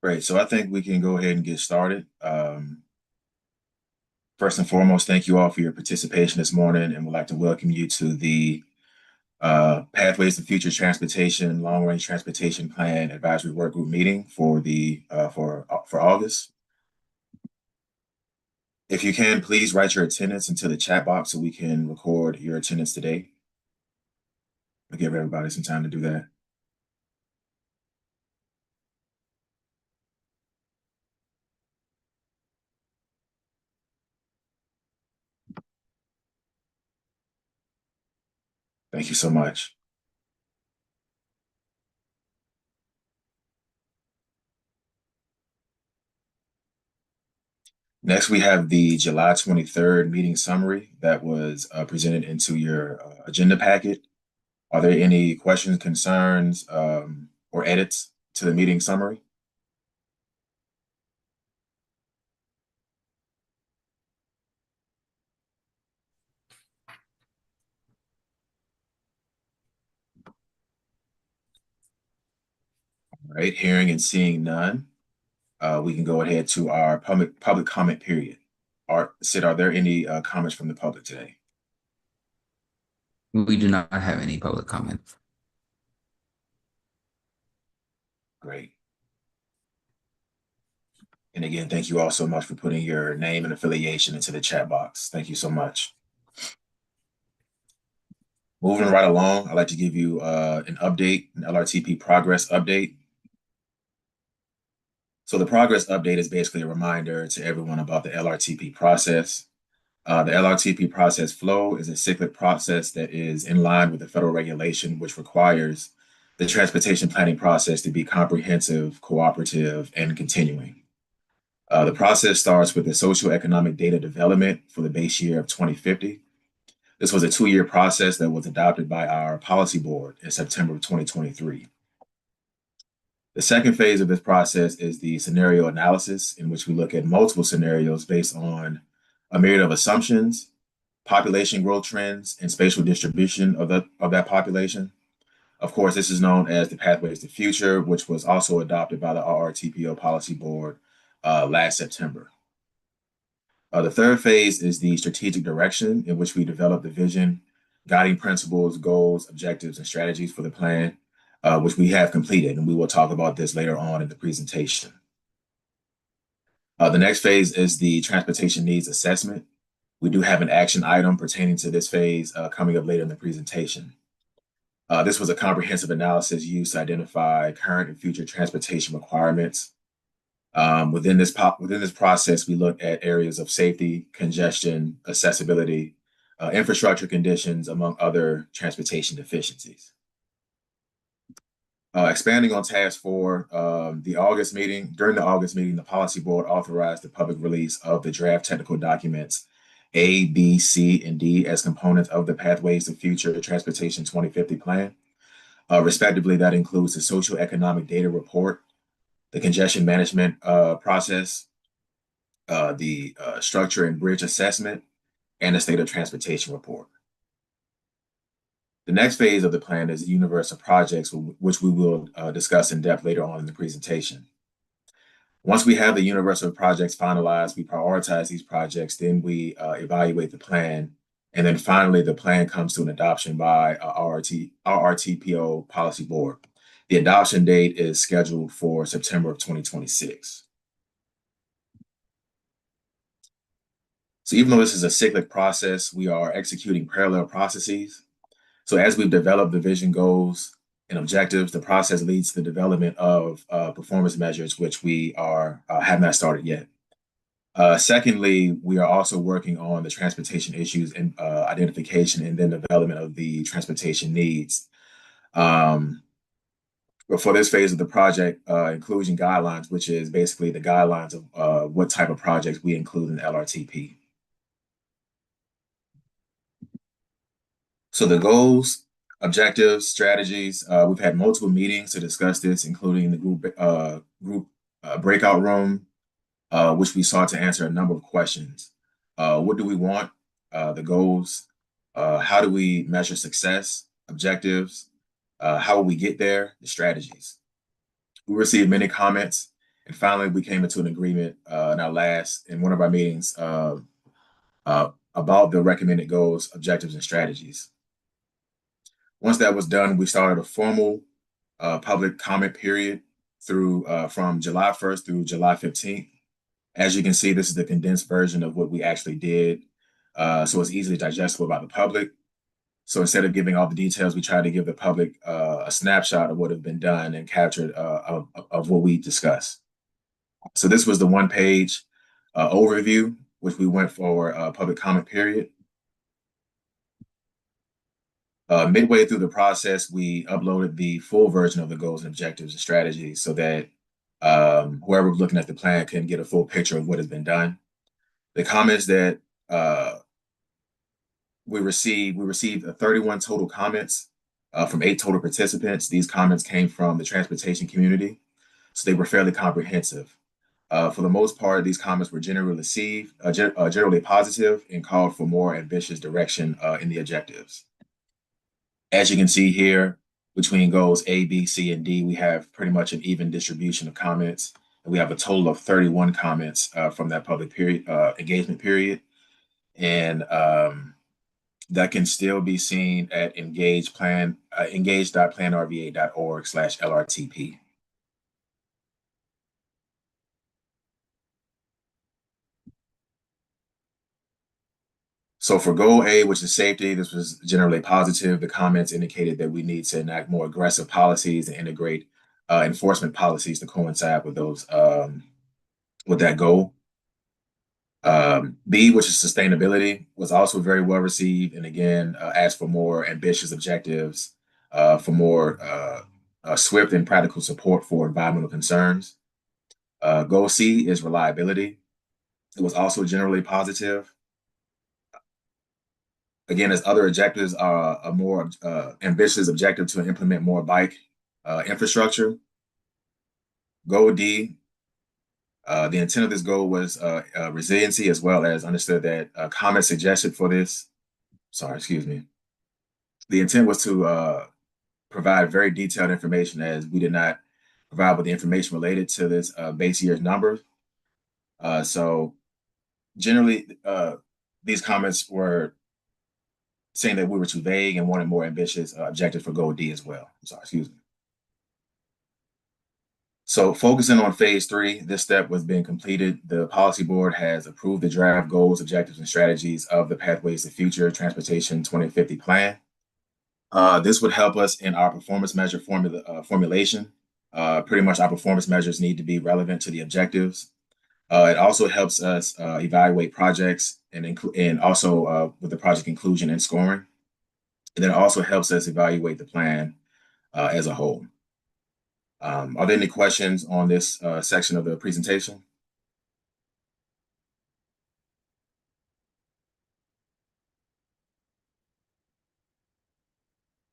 Great. So I think we can go ahead and get started. First and foremost, thank you all for your participation this morning, and would like to welcome you to the Pathways to Future Transportation Long Range Transportation Plan Advisory Work Group meeting for for August. If you can, please write your attendance into the chat box so we can record your attendance today. I'll give everybody some time to do that. Thank you so much. Next, we have the July 23rd meeting summary that was presented into your agenda packet. Are there any questions, concerns, or edits to the meeting summary? All right, hearing and seeing none, we can go ahead to our public comment period. Sid, are there any comments from the public today? We do not have any public comments. Great. And again, thank you all so much for putting your name and affiliation into the chat box. Thank you so much. Moving right along, I'd like to give you an update, an LRTP progress update. So the progress update is basically a reminder to everyone about the LRTP process. The LRTP process flow is a cyclic process that is in line with the federal regulation, which requires the transportation planning process to be comprehensive, cooperative, and continuing. The process starts with the socioeconomic data development for the base year of 2050. This was a 2-year process that was adopted by our policy board in September of 2023. The second phase of this process is the scenario analysis, in which we look at multiple scenarios based on a myriad of assumptions, population growth trends, and spatial distribution of that population. Of course, this is known as the Pathways to Future, which was also adopted by the RRTPO Policy Board last September. The third phase is the strategic direction, in which we develop the vision, guiding principles, goals, objectives, and strategies for the plan, which we have completed, and we will talk about this later on in the presentation. The next phase is the transportation needs assessment. We do have an action item pertaining to this phase coming up later in the presentation. This was a comprehensive analysis used to identify current and future transportation requirements. Within this process, we look at areas of safety, congestion, accessibility, infrastructure conditions, among other transportation deficiencies. Expanding on task 4, during the August meeting, the policy board authorized the public release of the draft technical documents A, B, C, and D as components of the Pathways to Future Transportation 2050 plan. Respectively, that includes the socioeconomic data report, the congestion management process, the structure and bridge assessment, and the state of transportation report. The next phase of the plan is the universe of projects, which we will discuss in depth later on in the presentation. Once we have the universe of projects finalized, we prioritize these projects, then we evaluate the plan, and then finally the plan comes to an adoption by our RRTPO Policy Board. The adoption date is scheduled for September of 2026. So even though this is a cyclic process, we are executing parallel processes. So as we've developed the vision, goals, and objectives, the process leads to the development of performance measures, which we have not started yet. Secondly, we are also working on the transportation issues and identification and then development of the transportation needs. But for this phase of the project, inclusion guidelines, which is basically the guidelines of what type of projects we include in LRTP. So the goals, objectives, strategies, we've had multiple meetings to discuss this, including the group breakout room, which we sought to answer a number of questions. What do we want? The goals. How do we measure success? Objectives. How will we get there? The strategies. We received many comments And finally, we came into an agreement in one of our meetings about the recommended goals, objectives, and strategies. Once that was done, we started a formal public comment period from July 1st through July 15th. As you can see, this is the condensed version of what we actually did. So it's easily digestible by the public. So instead of giving all the details, we tried to give the public a snapshot of what had been done and captured of what we discussed. So this was the one-page overview, which we went for a public comment period. Midway through the process, we uploaded the full version of the goals and objectives and strategies so that whoever was looking at the plan can get a full picture of what has been done. The comments that we received 31 total comments from 8 total participants. These comments came from the transportation community, so they were fairly comprehensive. For the most part, these comments were generally positive and called for more ambitious direction in the objectives. As you can see here, between goals A, B, C, and D, we have pretty much an even distribution of comments. And we have a total of 31 comments from that public engagement period. And that can still be seen at engage.planrva.org/LRTP. So for goal A, which is safety, this was generally positive. The comments indicated that we need to enact more aggressive policies and integrate enforcement policies to coincide with with that goal. B, which is sustainability, was also very well received, and again asked for more ambitious objectives, for more swift and practical support for environmental concerns. Goal C is reliability. It was also generally positive. Again, as other objectives are a more ambitious objective to implement more bike infrastructure. Goal D, the intent of this goal was resiliency, as well as understood that comments suggested for this, excuse me. The intent was to provide very detailed information, as we did not provide with the information related to this base year's numbers. So generally, these comments were saying that we were too vague and wanted more ambitious objectives for goal D as well. Excuse me. So focusing on phase 3, this step was being completed. The policy board has approved the draft goals, objectives, and strategies of the Pathways to Future Transportation 2050 plan. This would help us in our performance measure formulation. Pretty much our performance measures need to be relevant to the objectives. It also helps us evaluate projects and also with the project inclusion and scoring. And then it also helps us evaluate the plan as a whole. Are there any questions on this section of the presentation?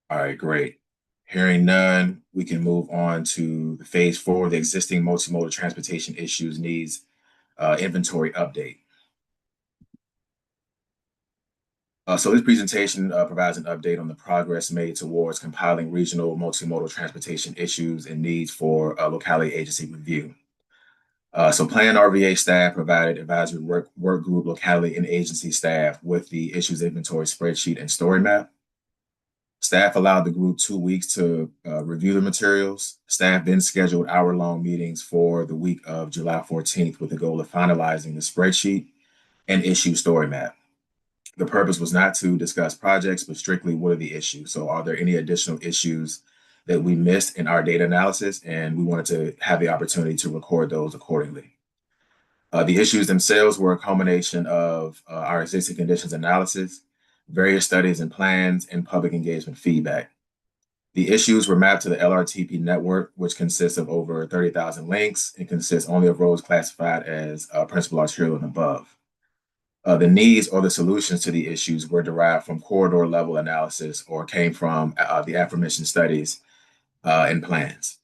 All right, great. Hearing none, we can move on to the phase 4, the existing multimodal transportation issues needs inventory update. So this presentation provides an update on the progress made towards compiling regional multimodal transportation issues and needs for locality agency review. So Plan RVA staff provided advisory work group locality and agency staff with the issues inventory spreadsheet and story map. Staff allowed the group 2 weeks to review the materials. Staff then scheduled hour-long meetings for the week of July 14th with the goal of finalizing the spreadsheet and issue story map. The purpose was not to discuss projects, but strictly what are the issues. So are there any additional issues that we missed in our data analysis? And we wanted to have the opportunity to record those accordingly. The issues themselves were a culmination of our existing conditions analysis, various studies and plans, and public engagement feedback. The issues were mapped to the LRTP network, which consists of over 30,000 links and consists only of roads classified as principal arterial and above. The needs or the solutions to the issues were derived from corridor level analysis or came from the aforementioned studies and plans.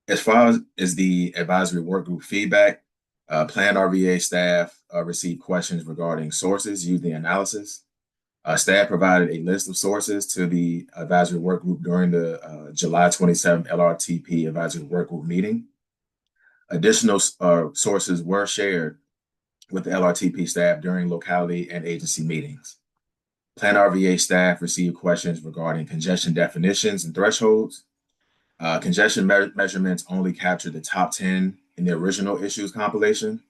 As far as the advisory work group feedback, Plan RVA staff received questions regarding sources used in the analysis. Staff provided a list of sources to the advisory work group during the July 27th LRTP advisory work group meeting. Additional sources were shared with the LRTP staff during locality and agency meetings. Plan RVA staff received questions regarding congestion definitions and thresholds. Congestion measurements only captured the top 10 in the original issues compilation.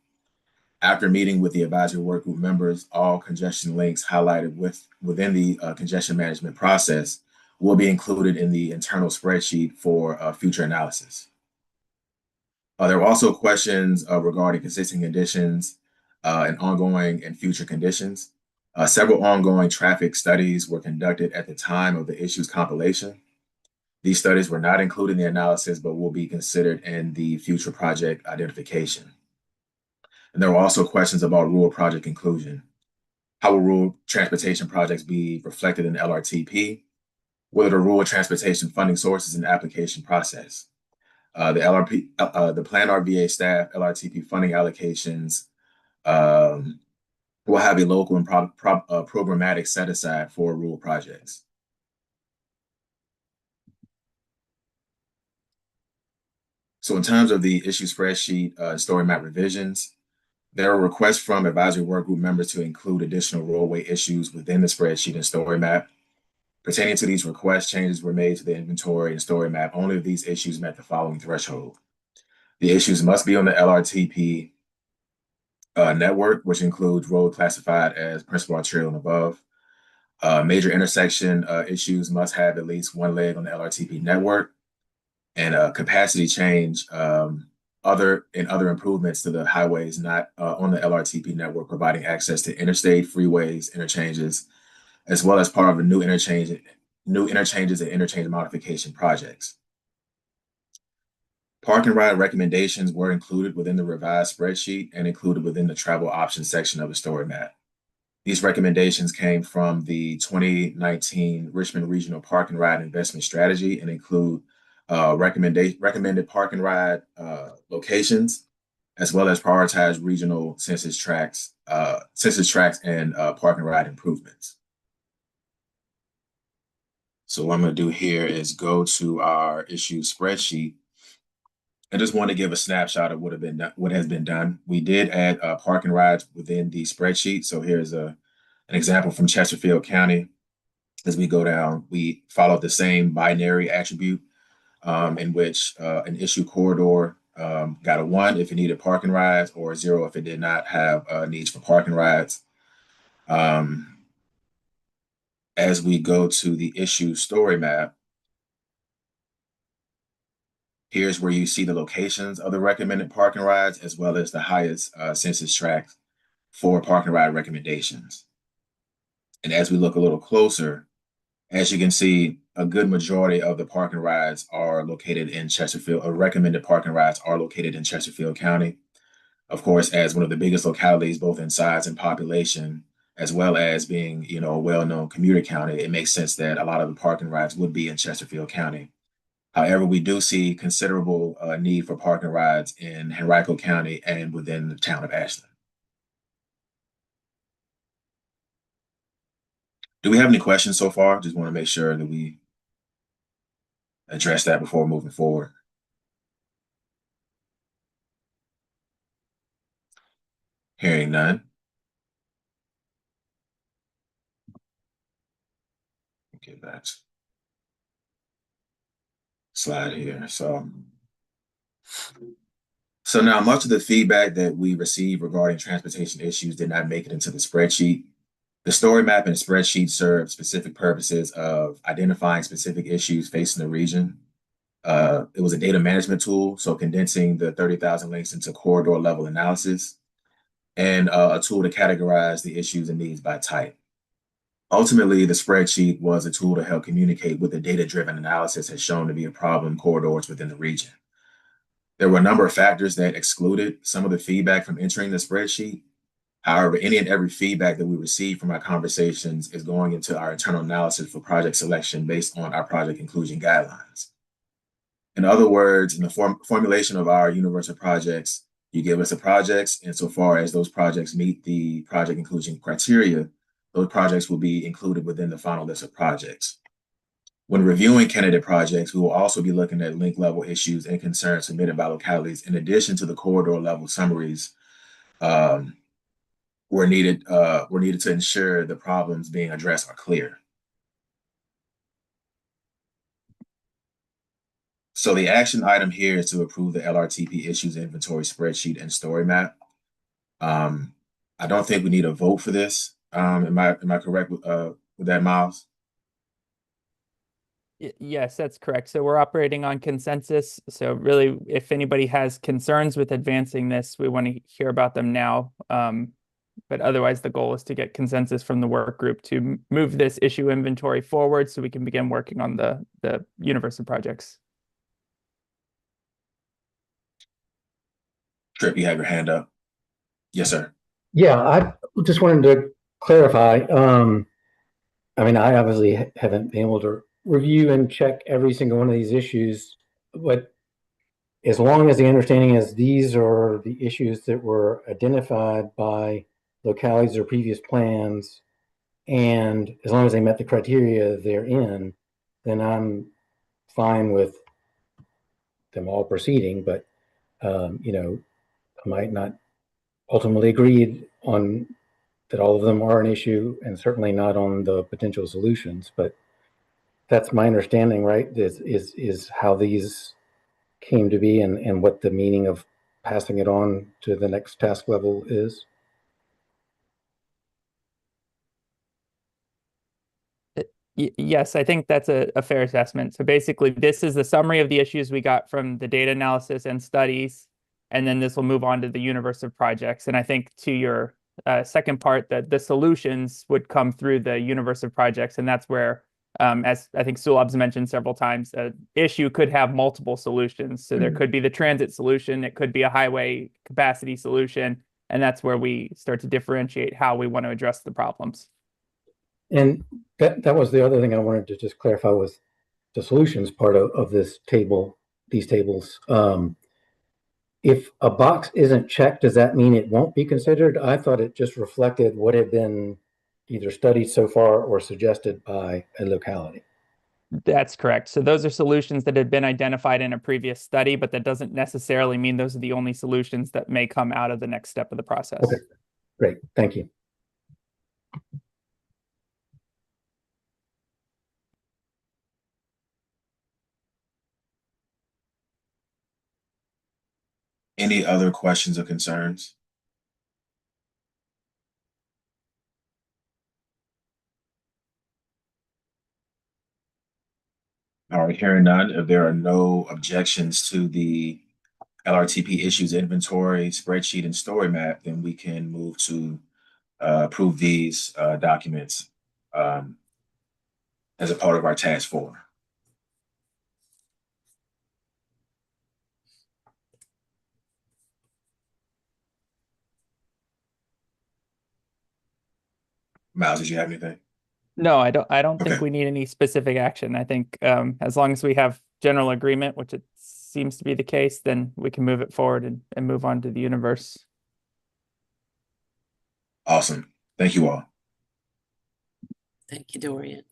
After meeting with the advisory work group members, all congestion links highlighted within the congestion management process will be included in the internal spreadsheet for future analysis. There were also questions regarding existing conditions and ongoing and future conditions. Several ongoing traffic studies were conducted at the time of the issues compilation. These studies were not included in the analysis, but will be considered in the future project identification. And there were also questions about rural project inclusion. How will rural transportation projects be reflected in the LRTP? What are the rural transportation funding sources and application process? The Plan RVA staff LRTP funding allocations will have a local and programmatic set aside for rural projects. So in terms of the issue spreadsheet story map revisions, there are requests from advisory work group members to include additional roadway issues within the spreadsheet and story map. Pertaining to these requests, changes were made to the inventory and story map only if these issues met the following threshold. The issues must be on the LRTP network, which includes road classified as principal arterial and above. Major intersection issues must have at least one leg on the LRTP network, and capacity change, other improvements to the highways not on the LRTP network, providing access to interstate, freeways, interchanges, as well as part of a new interchanges and interchange modification projects. Park and ride recommendations were included within the revised spreadsheet and included within the travel options section of the story map. These recommendations came from the 2019 Richmond Regional Park and Ride Investment Strategy and include recommended park and ride locations, as well as prioritize regional census tracts and park and ride improvements. So what I'm going to do here is go to our issue spreadsheet. I just want to give a snapshot of what has been done. We did add park and rides within the spreadsheet. So here's an example from Chesterfield County. As we go down, we followed the same binary attribute in which an issue corridor got a 1 if it needed parking rides, or a 0 if it did not have needs for parking rides. As we go to the issue story map, here's where you see the locations of the recommended parking rides, as well as the highest census tract for parking ride recommendations. And as we look a little closer, as you can see, a good majority of the parking rides are located in Chesterfield, or recommended parking rides are located in Chesterfield County. Of course, as one of the biggest localities, both in size and population, as well as being, a well-known commuter county, it makes sense that a lot of the parking rides would be in Chesterfield County. However, we do see considerable need for parking rides in Henrico County and within the town of Ashland. Do we have any questions so far? Just want to make sure that we address that before moving forward. Hearing none. Get that slide here. So now much of the feedback that we received regarding transportation issues did not make it into the spreadsheet. The story map and spreadsheet serve specific purposes of identifying specific issues facing the region. It was a data management tool, so condensing the 30,000 links into corridor level analysis, and a tool to categorize the issues and needs by type. Ultimately, the spreadsheet was a tool to help communicate what the data-driven analysis has shown to be a problem corridors within the region. There were a number of factors that excluded some of the feedback from entering the spreadsheet. However, any and every feedback that we receive from our conversations is going into our internal analysis for project selection based on our project inclusion guidelines. In other words, in the formulation of our universal projects, you give us the projects, insofar as those projects meet the project inclusion criteria, those projects will be included within the final list of projects. When reviewing candidate projects, we will also be looking at link level issues and concerns submitted by localities in addition to the corridor level summaries um, were needed to ensure the problems being addressed are clear. So the action item here is to approve the LRTP issues inventory spreadsheet and story map. I don't think we need a vote for this. Am I correct with that, Miles? Yes, that's correct. So we're operating on consensus. So really, if anybody has concerns with advancing this, we want to hear about them now. But otherwise, the goal is to get consensus from the work group to move this issue inventory forward so we can begin working on the universe of projects. Trip, you have your hand up. Yes, sir. Yeah, I just wanted to clarify. I mean, I obviously haven't been able to review and check every single one of these issues, but as long as the understanding is these are the issues that were identified by localities or previous plans, and as long as they met the criteria they're in, then I'm fine with them all proceeding. But I might not ultimately agree on that all of them are an issue, and certainly not on the potential solutions. But that's my understanding, right? Is how these came to be, and what the meaning of passing it on to the next task level is. Yes, I think that's a fair assessment. So basically, this is the summary of the issues we got from the data analysis and studies, and then this will move on to the universe of projects. And I think to your second part, that the solutions would come through the universe of projects, and that's where, as I think Sulab's mentioned several times, an issue could have multiple solutions. So there could be the transit solution, it could be a highway capacity solution, and that's where we start to differentiate how we want to address the problems. And that was the other thing I wanted to just clarify was the solutions part of this table, these tables. If a box isn't checked, does that mean it won't be considered? I thought it just reflected what had been either studied so far or suggested by a locality. That's correct. So those are solutions that had been identified in a previous study, but that doesn't necessarily mean those are the only solutions that may come out of the next step of the process. Okay, great. Thank you. Any other questions or concerns? All right, hearing none, if there are no objections to the LRTP issues inventory, spreadsheet, and story map, then we can move to approve these documents as a part of our task 4. Miles, did you have anything? No, I don't think Okay. we need any specific action. I think as long as we have general agreement, which it seems to be the case, then we can move it forward and move on to the universe. Awesome. Thank you all. Thank you, Dorian.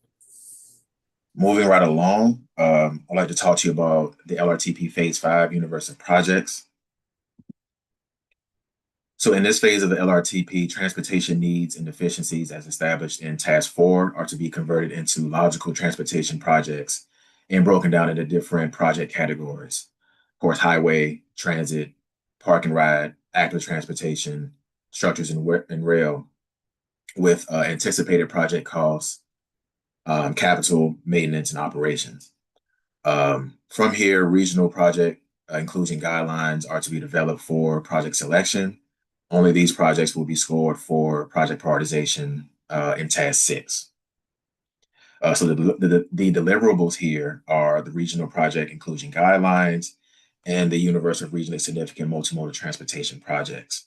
Moving right along, I'd like to talk to you about the LRTP Phase 5 Universe of Projects. So in this phase of the LRTP, transportation needs and deficiencies as established in Task 4 are to be converted into logical transportation projects and broken down into different project categories. Of course, highway, transit, park and ride, active transportation, structures and rail, with anticipated project costs, capital, maintenance, and operations. From here, regional project inclusion guidelines are to be developed for project selection. Only these projects will be scored for project prioritization in Task 6. So the deliverables here are the regional project inclusion guidelines and the universe of regionally significant multimodal transportation projects.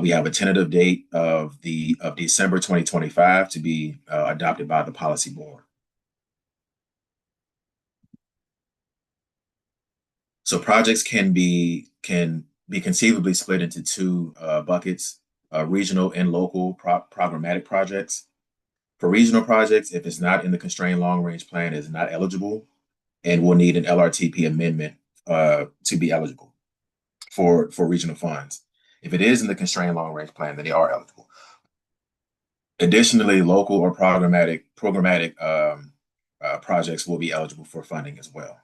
We have a tentative date of December 2025 to be adopted by the policy board. So projects can be conceivably split into two buckets. regional and local programmatic projects. For regional projects, if it's not in the constrained long-range plan, it is not eligible and will need an LRTP amendment to be eligible for regional funds. If it is in the constrained long-range plan, then they are eligible. Additionally, local or programmatic projects will be eligible for funding as well.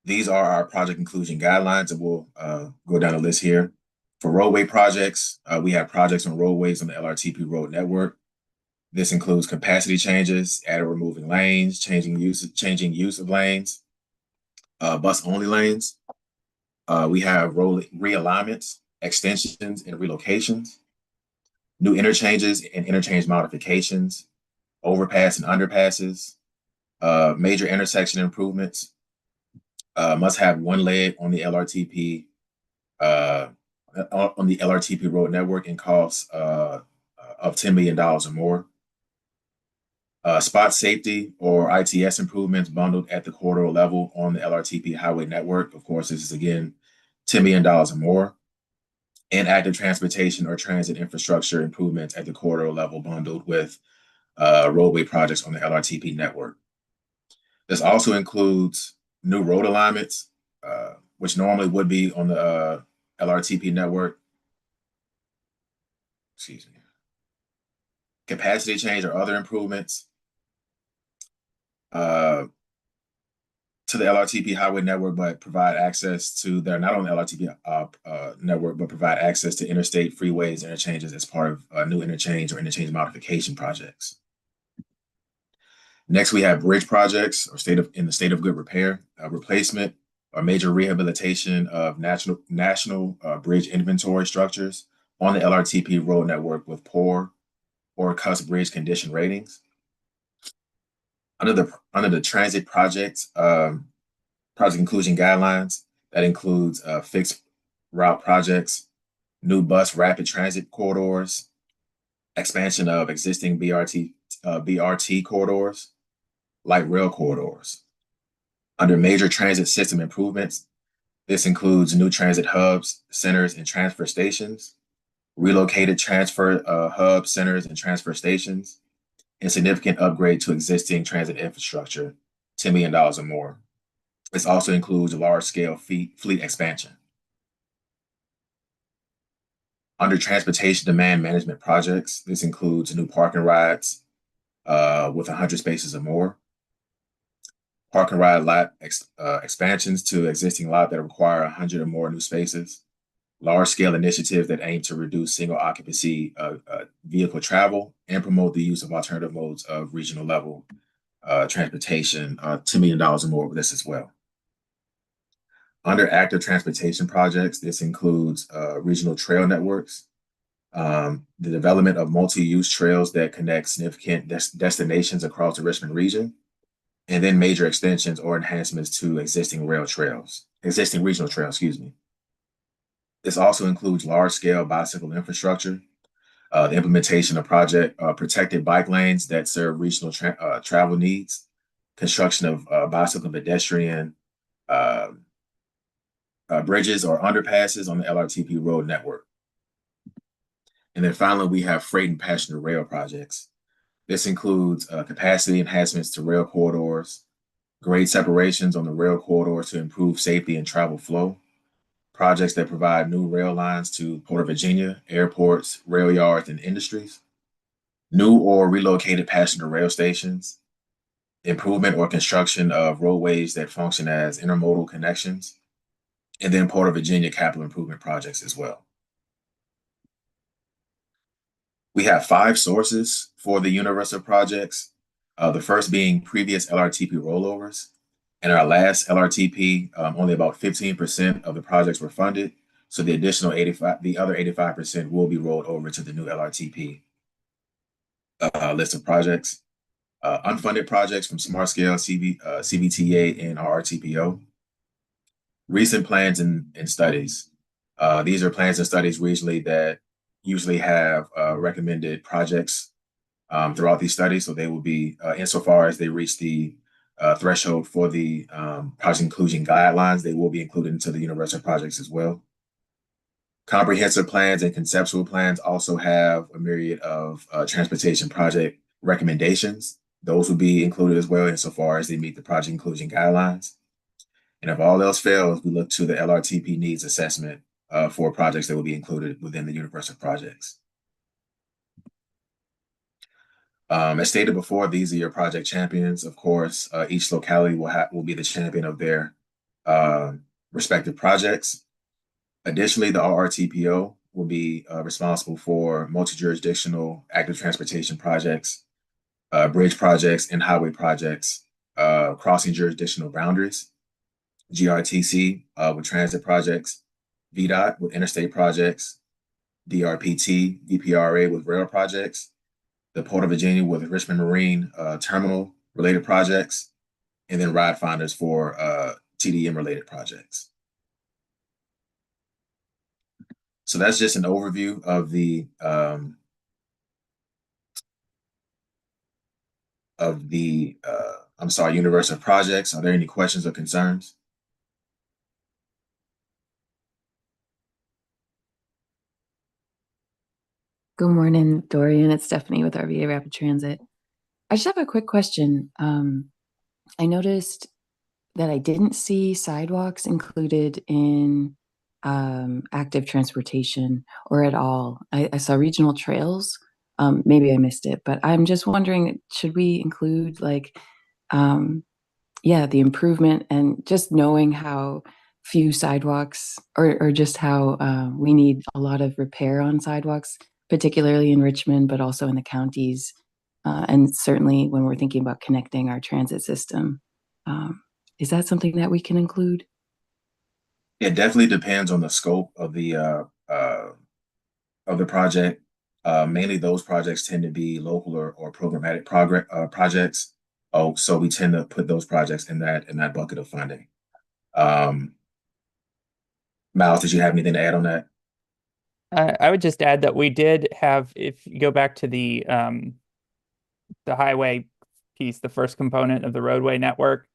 These are our project inclusion guidelines, and we'll go down the list here. For roadway projects, we have projects on roadways on the LRTP road network. This includes capacity changes, adding or removing lanes, changing use of lanes, bus-only lanes. We have road realignments, extensions, and relocations, new interchanges and interchange modifications, overpass and underpasses, major intersection improvements, must have one leg on the LRTP road network and costs of $10 million or more. Spot safety or ITS improvements bundled at the corridor level on the LRTP highway network. Of course, this is again $10 million or more. And active transportation or transit infrastructure improvements at the corridor level bundled with roadway projects on the LRTP network. This also includes new road alignments, which normally would be on the LRTP network. Excuse me. Capacity change or other improvements to the LRTP highway network, but provide access to, they're not on the LRTP network, but provide access to interstate freeways, interchanges as part of new interchange or interchange modification projects. Next, we have bridge projects or in the state of good repair, replacement or major rehabilitation of national bridge inventory structures on the LRTP road network with poor or cuss bridge condition ratings. Under the transit project inclusion guidelines, that includes fixed route projects, new bus rapid transit corridors, expansion of existing BRT corridors, light rail corridors. Under major transit system improvements, this includes new transit hubs, centers, and transfer stations, relocated transfer hubs, centers, and transfer stations, and significant upgrade to existing transit infrastructure, $10 million or more. This also includes large-scale fleet expansion. Under transportation demand management projects, this includes new parking rides with 100 spaces or more, parking ride lot expansions to existing lot that require 100 or more new spaces, large-scale initiatives that aim to reduce single occupancy vehicle travel and promote the use of alternative modes of regional level transportation, $10 million or more with this as well. Under active transportation projects, this includes regional trail networks, the development of multi-use trails that connect significant destinations across the Richmond region, and then major extensions or enhancements to existing regional trails, excuse me. This also includes large-scale bicycle infrastructure, the implementation of protected bike lanes that serve regional travel needs, construction of bicycle pedestrian bridges or underpasses on the LRTP road network. And then finally, we have freight and passenger rail projects. This includes capacity enhancements to rail corridors, grade separations on the rail corridors to improve safety and travel flow, projects that provide new rail lines to Port of Virginia, airports, rail yards, and industries, new or relocated passenger rail stations, improvement or construction of roadways that function as intermodal connections, and then Port of Virginia capital improvement projects as well. We have 5 sources for the universe of projects, the first being previous LRTP rollovers. In our last LRTP, only about 15% of the projects were funded, so the other 85% will be rolled over to the new LRTP list of projects. Unfunded projects from Smart Scale, CBTA, and RRTPO. Recent plans and studies. These are plans and studies regionally that usually have recommended projects throughout these studies, so they will be, insofar as they reach the threshold for the project inclusion guidelines. They will be included into the universal projects as well. Comprehensive plans and conceptual plans also have a myriad of transportation project recommendations. Those will be included as well insofar as they meet the project inclusion guidelines. And if all else fails, we look to the LRTP needs assessment for projects that will be included within the universal projects. As stated before, these are your project champions. Of course, each locality will be the champion of their respective projects. Additionally, the RRTPO will be responsible for multi-jurisdictional active transportation projects, bridge projects, and highway projects crossing jurisdictional boundaries. GRTC with transit projects, VDOT with interstate projects, DRPT, DPRA with rail projects, the Port of Virginia with Richmond Marine terminal related projects, and then ride finders for TDM related projects. So that's just an overview of the universe of projects. Are there any questions or concerns? Good morning, Dorian. It's Stephanie with RVA Rapid Transit. I just have a quick question. I noticed that I didn't see sidewalks included in active transportation or at all. I saw regional trails. Maybe I missed it, but I'm just wondering, should we include like, the improvement and just knowing how few sidewalks or just how we need a lot of repair on sidewalks, particularly in Richmond, but also in the counties. And certainly when we're thinking about connecting our transit system. Is that something that we can include? It definitely depends on the scope of the project. Mainly those projects tend to be local or programmatic projects. Oh, so we tend to put those projects in that bucket of funding. Miles, did you have anything to add on that? I would just add that we did have, if you go back to the highway piece, the first component of the roadway network,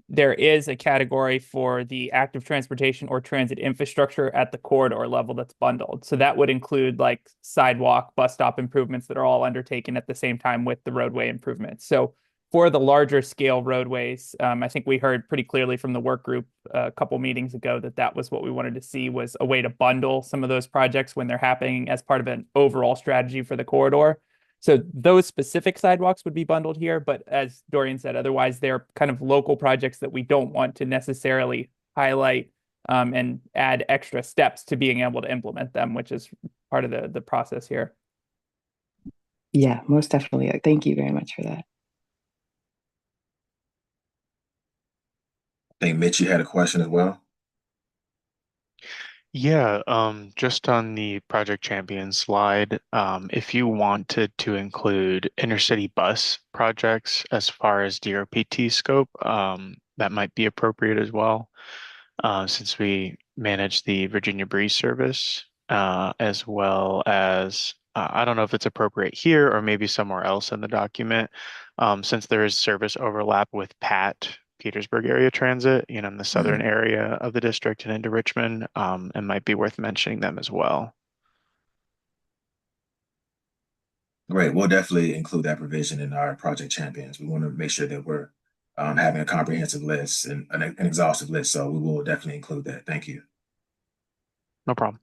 there is a category for the active transportation or transit infrastructure at the corridor level that's bundled. So that would include like sidewalk, bus stop improvements that are all undertaken at the same time with the roadway improvements. So for the larger scale roadways, I think we heard pretty clearly from the work group a couple meetings ago that that was what we wanted to see, was a way to bundle some of those projects when they're happening as part of an overall strategy for the corridor. So those specific sidewalks would be bundled here, but as Dorian said, otherwise they're kind of local projects that we don't want to necessarily highlight and add extra steps to being able to implement them, which is part of the process here. Yeah, most definitely. Thank you very much for that. I think Mitch, you had a question as well. Yeah, just on the Project Champion slide, if you wanted to include intercity bus projects as far as DRPT scope, that might be appropriate as well, since we manage the Virginia Breeze service, as well as, I don't know if it's appropriate here or maybe somewhere else in the document, since there is service overlap with Petersburg area transit, in the southern area of the district and into Richmond, it might be worth mentioning them as well. Great. We'll definitely include that provision in our project champions. We want to make sure that we're having a comprehensive list and an exhaustive list. So we will definitely include that. Thank you. No problem.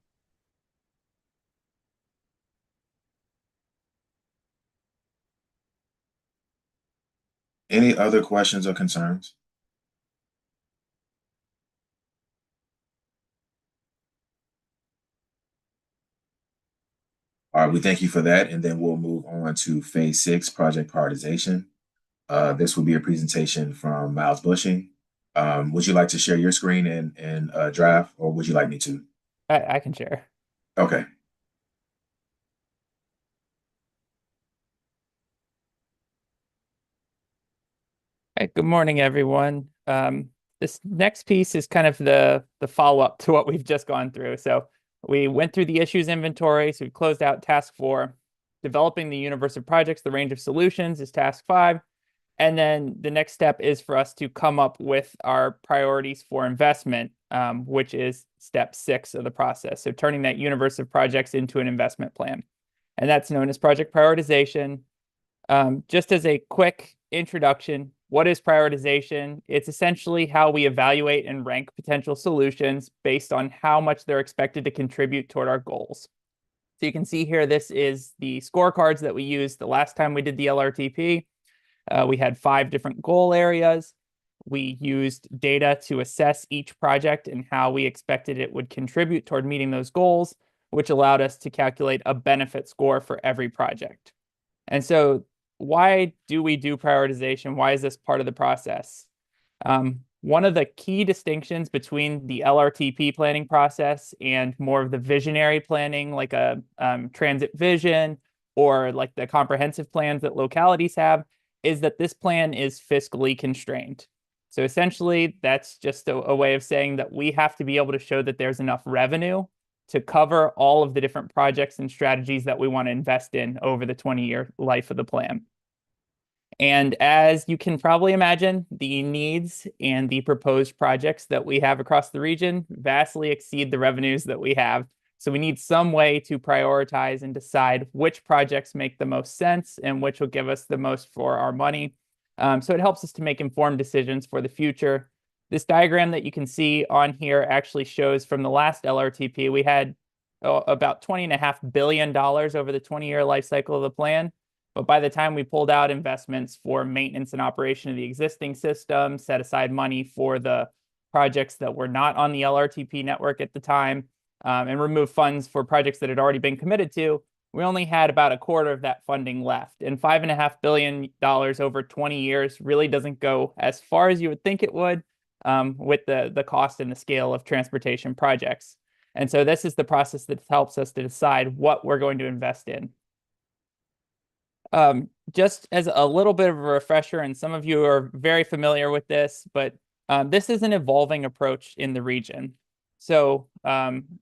Any other questions or concerns? All right, we thank you for that. And then we'll move on to phase 6, project prioritization. This will be a presentation from Miles Bushing. Would you like to share your screen and draft, or would you like me to? I can share. Okay. Hey, good morning, everyone. This next piece is kind of the follow-up to what we've just gone through. So we went through the issues inventory. So we closed out task 4. Developing the universe of projects, the range of solutions is task 5. And then the next step is for us to come up with our priorities for investment, which is step 6 of the process. So turning that universe of projects into an investment plan. And that's known as project prioritization. Just as a quick introduction, what is prioritization? It's essentially how we evaluate and rank potential solutions based on how much they're expected to contribute toward our goals. So you can see here, this is the scorecards that we used the last time we did the LRTP. We had 5 different goal areas. We used data to assess each project and how we expected it would contribute toward meeting those goals, which allowed us to calculate a benefit score for every project. And so why do we do prioritization? Why is this part of the process? One of the key distinctions between the LRTP planning process and more of the visionary planning, like a transit vision or like the comprehensive plans that localities have, is that this plan is fiscally constrained. So essentially, that's just a way of saying that we have to be able to show that there's enough revenue to cover all of the different projects and strategies that we want to invest in over the 20-year life of the plan. And as you can probably imagine, the needs and the proposed projects that we have across the region vastly exceed the revenues that we have. So we need some way to prioritize and decide which projects make the most sense and which will give us the most for our money. So it helps us to make informed decisions for the future. This diagram that you can see on here actually shows from the last LRTP, we had about $20.5 billion over the 20-year life cycle of the plan. But by the time we pulled out investments for maintenance and operation of the existing system, set aside money for the projects that were not on the LRTP network at the time, and remove funds for projects that had already been committed to, we only had about a quarter of that funding left. And $5.5 billion over 20 years really doesn't go as far as you would think it would with the cost and the scale of transportation projects. And so this is the process that helps us to decide what we're going to invest in. Just as a little bit of a refresher, and some of you are very familiar with this, but this is an evolving approach in the region. So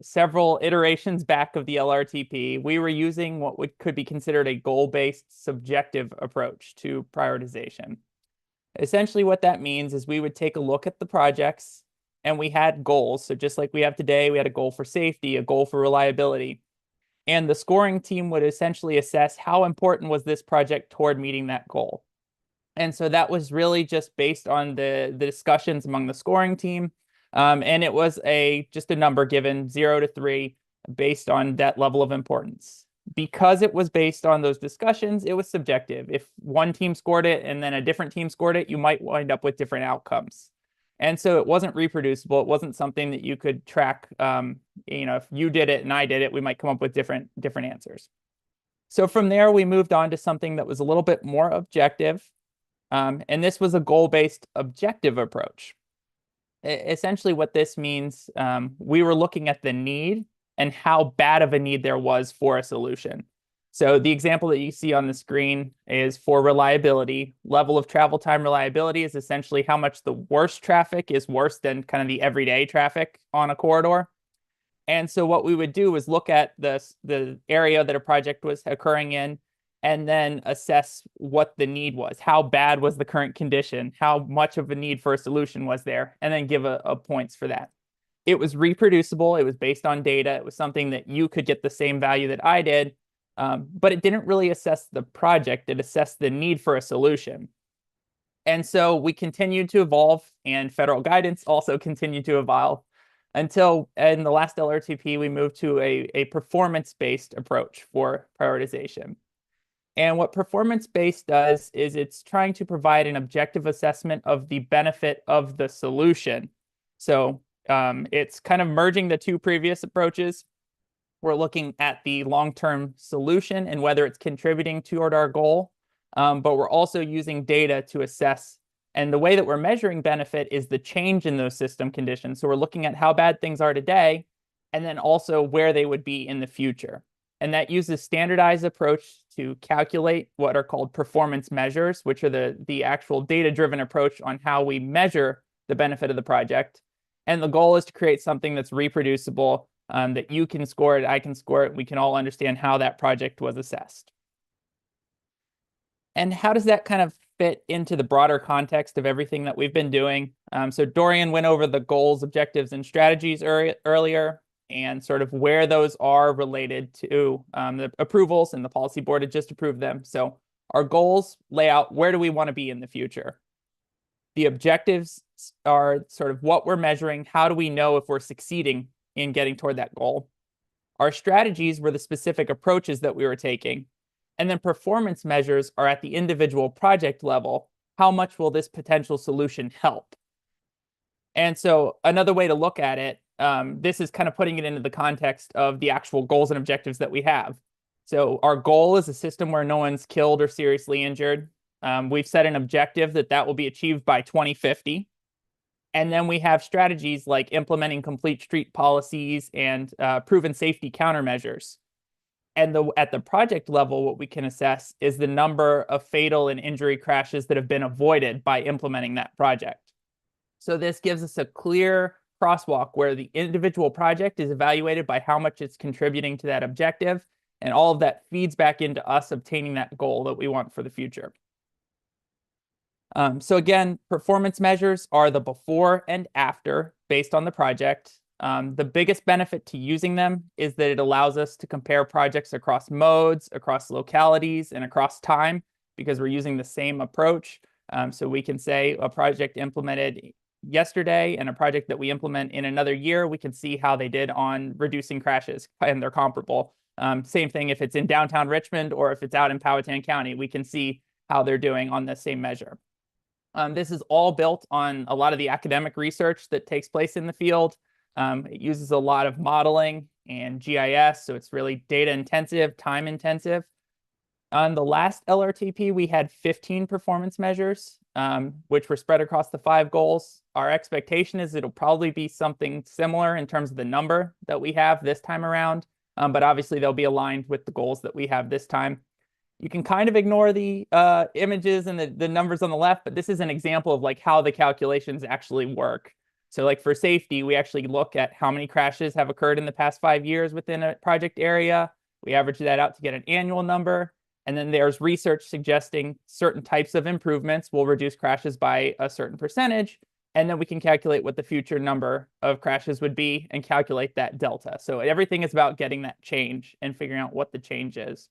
several iterations back of the LRTP, we were using what could be considered a goal-based subjective approach to prioritization. Essentially what that means is we would take a look at the projects and we had goals. So just like we have today, we had a goal for safety, a goal for reliability. And the scoring team would essentially assess how important was this project toward meeting that goal. And so that was really just based on the discussions among the scoring team. And it was just a number given 0 to 3 based on that level of importance. Because it was based on those discussions, it was subjective. If one team scored it and then a different team scored it, you might wind up with different outcomes. And so it wasn't reproducible. It wasn't something that you could track. If you did it and I did it, we might come up with different answers. So from there, we moved on to something that was a little bit more objective. And this was a goal-based objective approach. Essentially what this means, we were looking at the need and how bad of a need there was for a solution. So the example that you see on the screen is for reliability. Level of travel time reliability is essentially how much the worst traffic is worse than kind of the everyday traffic on a corridor. And so what we would do is look at the area that a project was occurring in and then assess what the need was. How bad was the current condition? How much of a need for a solution was there? And then give a points for that. It was reproducible. It was based on data. It was something that you could get the same value that I did. But it didn't really assess the project. It assessed the need for a solution. And so we continued to evolve, and federal guidance also continued to evolve until in the last LRTP, we moved to a performance-based approach for prioritization. And what performance-based does is it's trying to provide an objective assessment of the benefit of the solution. So it's kind of merging the two previous approaches. We're looking at the long-term solution and whether it's contributing toward our goal, but we're also using data to assess. And the way that we're measuring benefit is the change in those system conditions. So we're looking at how bad things are today, and then also where they would be in the future. And that uses standardized approach to calculate what are called performance measures, which are the actual data-driven approach on how we measure the benefit of the project. And the goal is to create something that's reproducible, that you can score it, I can score it, we can all understand how that project was assessed. And how does that kind of fit into the broader context of everything that we've been doing. So Dorian went over the goals, objectives, and strategies earlier, and sort of where those are related to the approvals, and the policy board had just approved them. So our goals lay out where do we want to be in the future. The objectives are sort of what we're measuring. How do we know if we're succeeding in getting toward that goal? Our strategies were the specific approaches that we were taking. And then performance measures are at the individual project level. How much will this potential solution help? And so another way to look at it, this is kind of putting it into the context of the actual goals and objectives that we have. So our goal is a system where no one's killed or seriously injured. We've set an objective that will be achieved by 2050. And then we have strategies like implementing complete street policies and proven safety countermeasures. And at the project level, what we can assess is the number of fatal and injury crashes that have been avoided by implementing that project. So this gives us a clear crosswalk where the individual project is evaluated by how much it's contributing to that objective, and all of that feeds back into us obtaining that goal that we want for the future. So again, performance measures are the before and after based on the project. The biggest benefit to using them is that it allows us to compare projects across modes, across localities, and across time, because we're using the same approach. So we can say a project implemented yesterday and a project that we implement in another year, we can see how they did on reducing crashes, and they're comparable. Same thing if it's in downtown Richmond or if it's out in Powhatan County, we can see how they're doing on the same measure. This is all built on a lot of the academic research that takes place in the field. It uses a lot of modeling and GIS, so it's really data intensive, time intensive. On the last LRTP, we had 15 performance measures, which were spread across the 5 goals. Our expectation is it'll probably be something similar in terms of the number that we have this time around, but obviously they'll be aligned with the goals that we have this time. You can kind of ignore the images and the numbers on the left, but this is an example of like how the calculations actually work. So like for safety, we actually look at how many crashes have occurred in the past 5 years within a project area. We average that out to get an annual number. And then there's research suggesting certain types of improvements will reduce crashes by a certain percentage. And then we can calculate what the future number of crashes would be and calculate that delta. So everything is about getting that change and figuring out what the change is.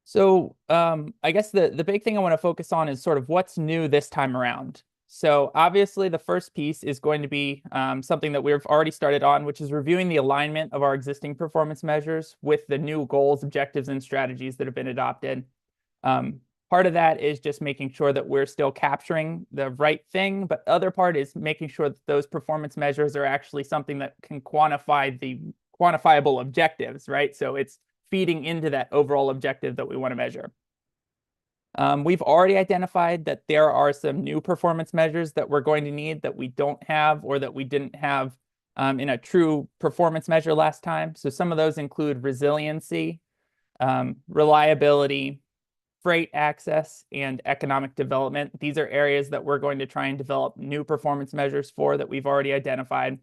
So I guess the big thing I want to focus on is sort of what's new this time around. So obviously the first piece is going to be something that we've already started on, which is reviewing the alignment of our existing performance measures with the new goals, objectives, and strategies that have been adopted. Part of that is just making sure that we're still capturing the right thing, but the other part is making sure that those performance measures are actually something that can quantify the quantifiable objectives, right? So it's feeding into that overall objective that we want to measure. We've already identified that there are some new performance measures that we're going to need that we don't have or that we didn't have in a true performance measure last time. So some of those include resiliency, reliability, freight access, and economic development. These are areas that we're going to try and develop new performance measures for that we've already identified.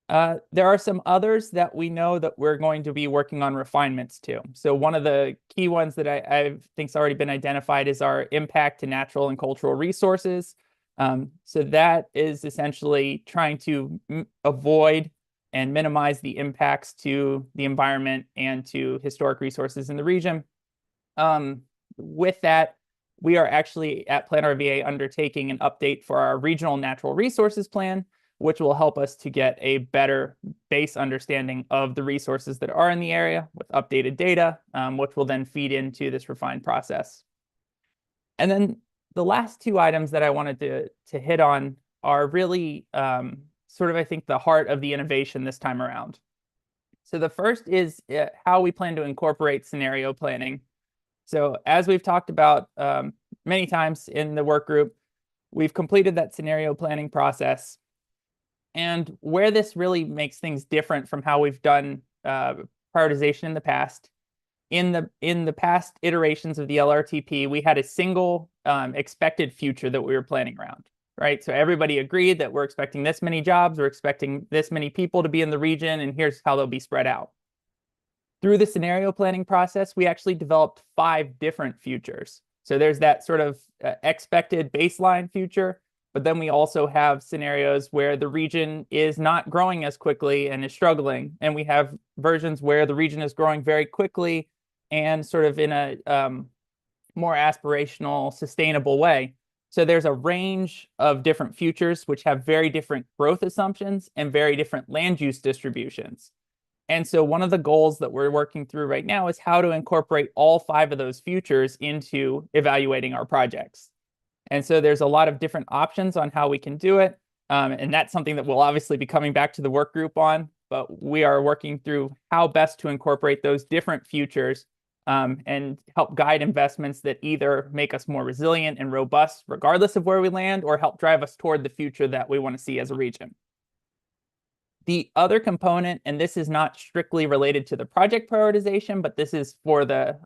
There are some others that we know that we're going to be working on refinements to. So one of the key ones that I think's already been identified is our impact to natural and cultural resources. So that is essentially trying to avoid and minimize the impacts to the environment and to historic resources in the region. With that, we are actually at Plan RVA undertaking an update for our regional natural resources plan, which will help us to get a better base understanding of the resources that are in the area with updated data, which will then feed into this refined process. And then the last 2 items that I wanted to hit on are really sort of, I think, the heart of the innovation this time around. So the first is how we plan to incorporate scenario planning. So as we've talked about many times in the work group, we've completed that scenario planning process. And where this really makes things different from how we've done prioritization in the past, in the past iterations of the LRTP, we had a single expected future that we were planning around, right? So everybody agreed that we're expecting this many jobs, we're expecting this many people to be in the region, and here's how they'll be spread out. through the scenario planning process, we actually developed 5 different futures. So there's that sort of expected baseline future, but then we also have scenarios where the region is not growing as quickly and is struggling. And we have versions where the region is growing very quickly and sort of in a more aspirational, sustainable way. So there's a range of different futures which have very different growth assumptions and very different land use distributions. And so one of the goals that we're working through right now is how to incorporate all 5 of those futures into evaluating our projects. And so there's a lot of different options on how we can do it. And that's something that we'll obviously be coming back to the work group on, but we are working through how best to incorporate those different futures and help guide investments that either make us more resilient and robust regardless of where we land, or help drive us toward the future that we want to see as a region. The other component, and this is not strictly related to the project prioritization, but this is for the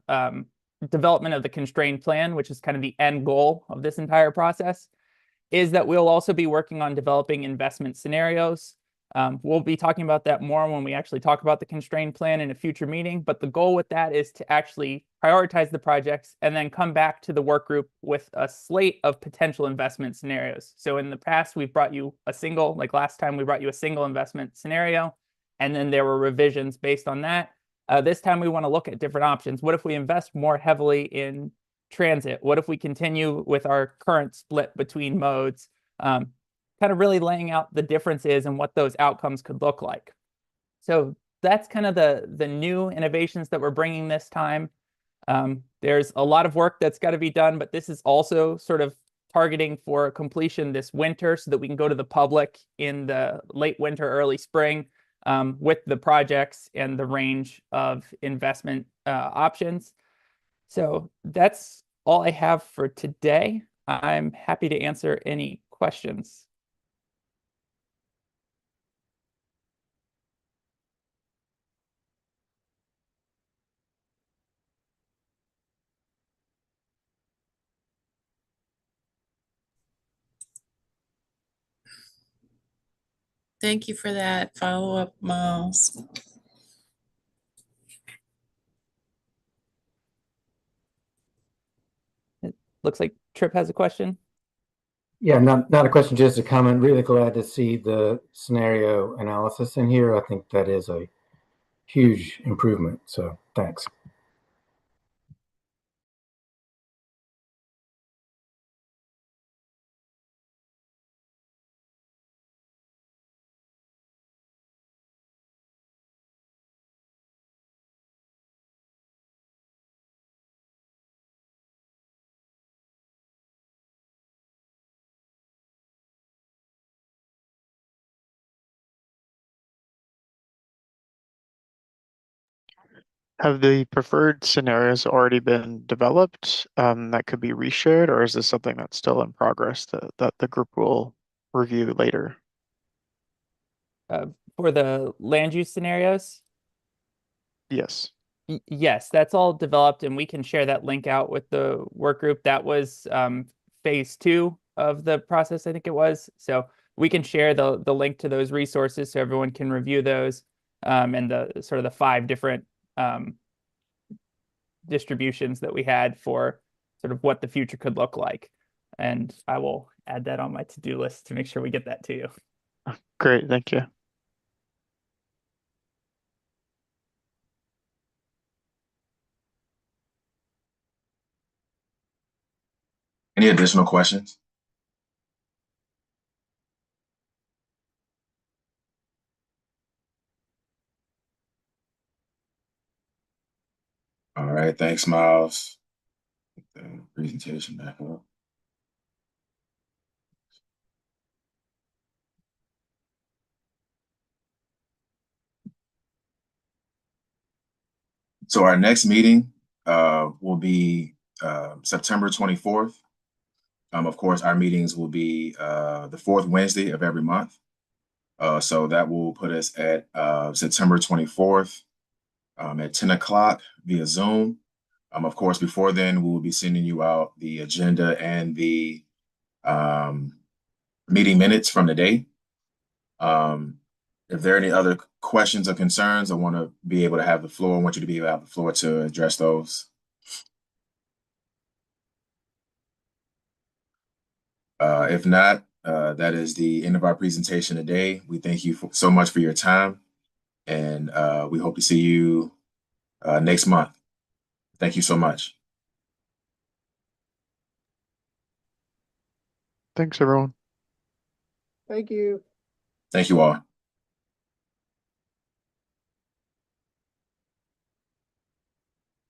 development of the constrained plan, which is kind of the end goal of this entire process, is that we'll also be working on developing investment scenarios. We'll be talking about that more when we actually talk about the constrained plan in a future meeting, but the goal with that is to actually prioritize the projects and then come back to the work group with a slate of potential investment scenarios. So in the past, we've brought you a single, like last time we brought you a single investment scenario, and then there were revisions based on that. This time we want to look at different options. What if we invest more heavily in transit? What if we continue with our current split between modes? Kind of really laying out the differences and what those outcomes could look like. So that's kind of the new innovations that we're bringing this time. There's a lot of work that's got to be done, but this is also sort of targeting for completion this winter so that we can go to the public in the late winter, early spring with the projects and the range of investment options. So that's all I have for today. I'm happy to answer any questions. Thank you for that follow-up, Miles. It looks like Trip has a question. Yeah, not a question, just a comment. Really glad to see the scenario analysis in here. I think that is a huge improvement. So thanks. Have the preferred scenarios already been developed that could be reshared, or is this something that's still in progress that the group will review later? For the land use scenarios, Yes. yes, that's all developed, and we can share that link out with the work group. That was phase 2 of the process, I think it was. So we can share the link to those resources so everyone can review those and the sort of the 5 different distributions that we had for sort of what the future could look like. And I will add that on my to-do list to make sure we get that to you. Great, thank you. Any additional questions? All right, thanks, Miles. Get the presentation back up. So our next meeting will be September 24th. Of course, our meetings will be the 4th Wednesday of every month. So that will put us at September 24th at 10 o'clock via Zoom. Of course, before then, we will be sending you out the agenda and the meeting minutes from the day. If there are any other questions or concerns, I want to be able to have the floor. I want you to be able to have the floor to address those. If not, that is the end of our presentation today. We thank you so much for your time, and we hope to see you next month. Thank you so much. Thanks, everyone. Thank you. Thank you all.